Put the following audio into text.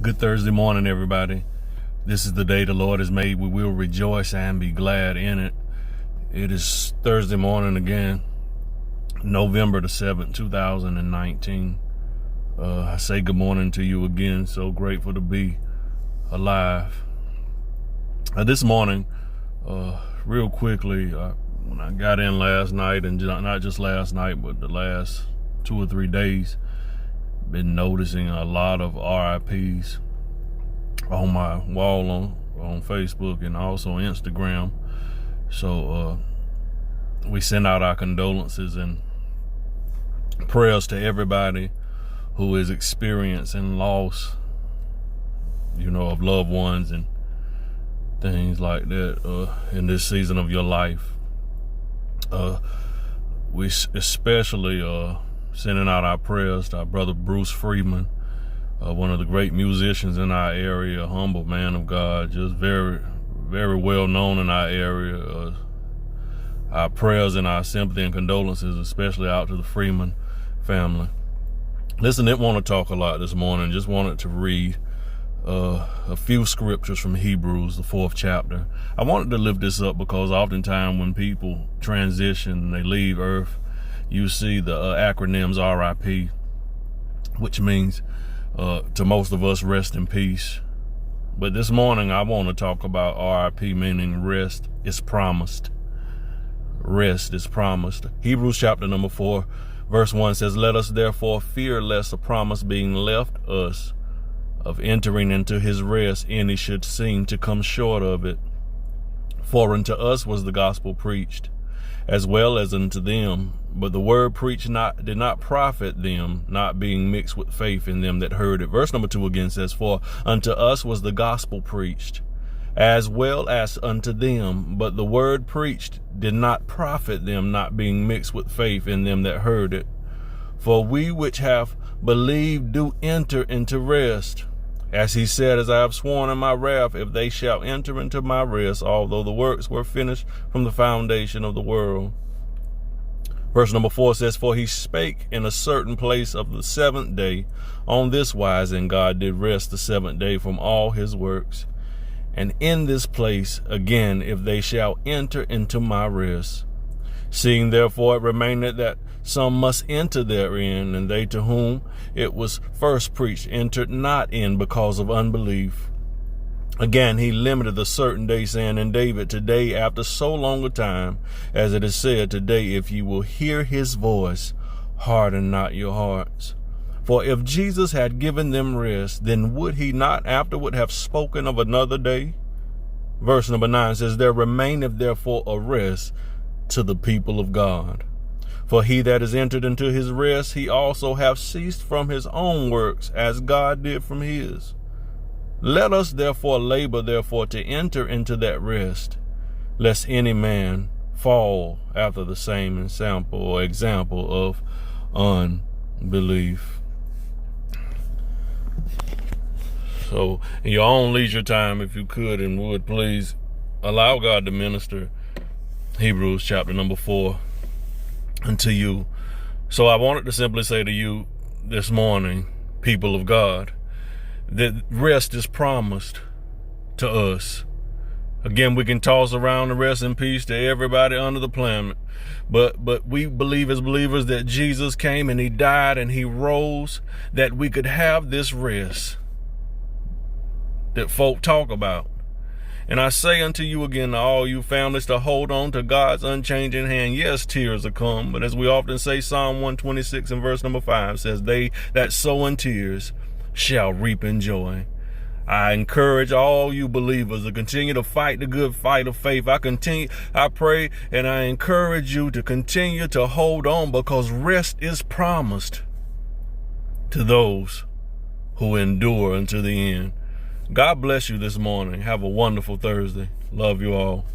Good Thursday morning, everybody. This is the day the Lord has made. We will rejoice and be glad in it. It is Thursday morning again, November the 7th, 2019. I say good morning to you again. So grateful to be alive. This morning, real quickly, when I got in last night, and not just last night, but the last 2 or 3 days, been noticing a lot of R.I.Ps on my wall on Facebook and also Instagram. So we send out our condolences and prayers to everybody who is experiencing loss, of loved ones and things like that in this season of your life. We especially sending out our prayers to our brother Bruce Freeman, one of the great musicians in our area, a humble man of God, just very, very well known in our area. Our prayers and our sympathy and condolences, especially out to the Freeman family. Listen, didn't want to talk a lot this morning. Just wanted to read a few scriptures from Hebrews, the 4th chapter. I wanted to lift this up because oftentimes when people transition, they leave Earth, you see the acronyms R.I.P, which means to most of us, rest in peace. But this morning I want to talk about R.I.P, meaning rest is promised. Rest is promised. Hebrews chapter number 4, verse 1 says, "Let us therefore fear lest a promise being left us of entering into his rest, any should seem to come short of it. For unto us was the gospel preached, as well as unto them. But the word preached did not profit them, not being mixed with faith in them that heard it." Verse number 2 again says, "For unto us was the gospel preached, as well as unto them. But the word preached did not profit them, not being mixed with faith in them that heard it. For we which have believed do enter into rest. As he said, as I have sworn in my wrath, if they shall enter into my rest, although the works were finished from the foundation of the world." Verse number 4 says, "For he spake in a certain place of the seventh day on this wise, and God did rest the seventh day from all his works. And in this place again, if they shall enter into my rest. Seeing therefore it remaineth that some must enter therein, and they to whom it was first preached entered not in because of unbelief. Again, he limited a certain day, saying in David, today after so long a time, as it is said, today if you will hear his voice, harden not your hearts. For if Jesus had given them rest, then would he not afterward have spoken of another day?" Verse number 9 says, "There remaineth therefore a rest to the people of God. For he that is entered into his rest, he also hath ceased from his own works, as God did from his. Let us therefore labor to enter into that rest, lest any man fall after the same example of unbelief." So in your own leisure time, if you could and would, please allow God to minister Hebrews chapter number 4 unto you. So I wanted to simply say to you this morning, people of God, that rest is promised to us. Again, we can toss around the rest in peace to everybody under the planet, but we believe as believers that Jesus came and he died and he rose, that we could have this rest that folk talk about. And I say unto you again, to all you families, to hold on to God's unchanging hand. Yes, tears will come, but as we often say, Psalm 126 and verse number 5 says, "They that sow in tears shall reap in joy." I encourage all you believers to continue to fight the good fight of faith. I pray and I encourage you to continue to hold on, because rest is promised to those who endure unto the end. God bless you this morning. Have a wonderful Thursday. Love you all.